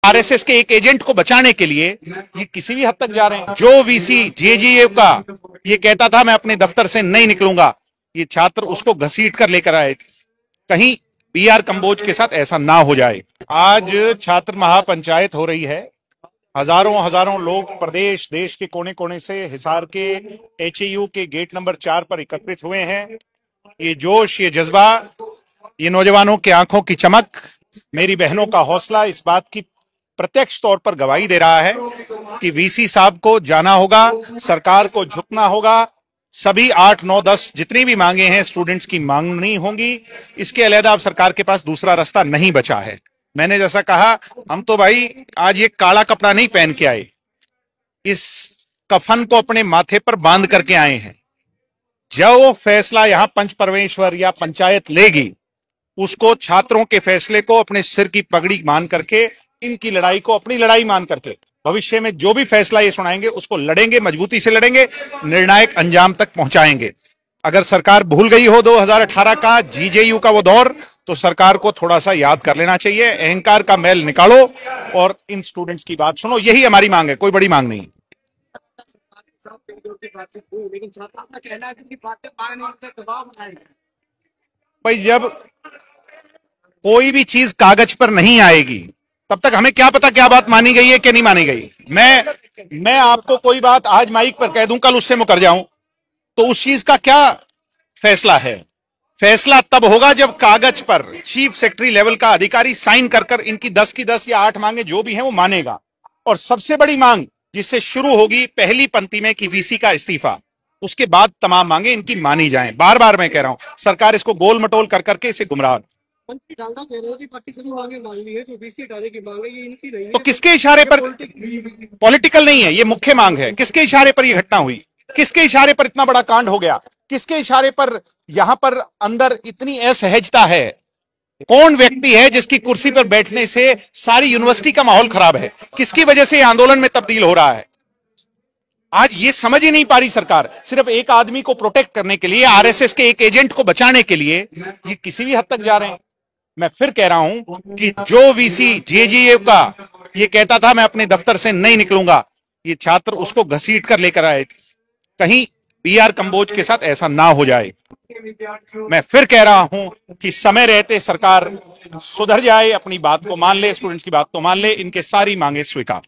RSS के एक agent को बचाने के लिए ये किसी भी हद तक जा रहे हैं। जो वीसी जेजीए का ये कहता था मैं अपने दफ्तर से नहीं निकलूंगा, ये छात्र उसको घसीट कर लेकर आए थे। कहीं बीआर कंबोज के साथ ऐसा ना हो जाए। आज छात्र महापंचायत हो रही है। हजारों लोग प्रदेश देश के कोने कोने से हिसार के एचएयू के गेट नंबर 4 पर एकत्रित हुए हैं। ये जोश, ये जज्बा, ये नौजवानों की आंखों की चमक, मेरी बहनों का हौसला इस बात की प्रत्यक्ष तौर पर गवाही दे रहा है कि वीसी साहब को जाना होगा, सरकार को झुकना होगा। सभी 8, 9, 10 जितनी भी मांगे हैं स्टूडेंट्स की मांगनी होंगी। इसके अलग अब सरकार के पास दूसरा रास्ता नहीं बचा है। मैंने जैसा कहा, हम तो भाई आज ये काला कपड़ा नहीं पहन के आए, इस कफन को अपने माथे पर बांध करके आए हैं। जो फैसला यहां पंच परमेश्वर या पंचायत लेगी, उसको छात्रों के फैसले को अपने सिर की पगड़ी मान करके, इनकी लड़ाई को अपनी लड़ाई मान करके भविष्य में जो भी फैसला ये सुनाएंगे उसको लड़ेंगे, मजबूती से लड़ेंगे, निर्णायक अंजाम तक पहुंचाएंगे। अगर सरकार भूल गई हो 2018 का जीजेयू का वो दौर, तो सरकार को थोड़ा सा याद कर लेना चाहिए। अहंकार का मैल निकालो और इन स्टूडेंट्स की बात सुनो। यही हमारी मांग है, कोई बड़ी मांग नहीं। भाई जब कोई भी चीज कागज पर नहीं आएगी तब तक हमें क्या पता क्या बात मानी गई है कि नहीं मानी गई। मैं आपको कोई बात आज माइक पर कह दूं, कल उससे मुकर जाऊं, तो उस चीज का क्या फैसला है? फैसला तब होगा जब कागज पर चीफ सेक्रेटरी लेवल का अधिकारी साइन कर कर इनकी 10 की 10 या 8 मांगे जो भी हैं वो मानेगा। और सबसे बड़ी मांग जिससे शुरू होगी पहली पंक्ति में कि वीसी का इस्तीफा, उसके बाद तमाम मांगे इनकी मानी जाएं। बार बार मैं कह रहा हूं, सरकार इसको गोल मटोल कर करके इसे गुमराह। तो किसके इशारे पर? पॉलिटिकल नहीं है, ये मुख्य मांग है। किसके इशारे पर यह घटना हुई? किसके इशारे पर इतना बड़ा कांड हो गया? किसके इशारे पर यहां पर अंदर इतनी असहजता है? कौन व्यक्ति है जिसकी कुर्सी पर बैठने से सारी यूनिवर्सिटी का माहौल खराब है? किसकी वजह से आंदोलन में तब्दील हो रहा है? आज ये समझ ही नहीं पा रही सरकार। सिर्फ एक आदमी को प्रोटेक्ट करने के लिए, आरएसएस के एक एजेंट को बचाने के लिए ये किसी भी हद तक जा रहे हैं। मैं फिर कह रहा हूं कि जो वीसी जेजीए का ये कहता था मैं अपने दफ्तर से नहीं निकलूंगा, ये छात्र उसको घसीट कर लेकर आए थे। कहीं बीआर कंबोज के साथ ऐसा ना हो जाए। मैं फिर कह रहा हूं कि समय रहते सरकार सुधर जाए, अपनी बात को मान ले, स्टूडेंट्स की बात को मान ले, इनके सारी मांगे स्वीकार।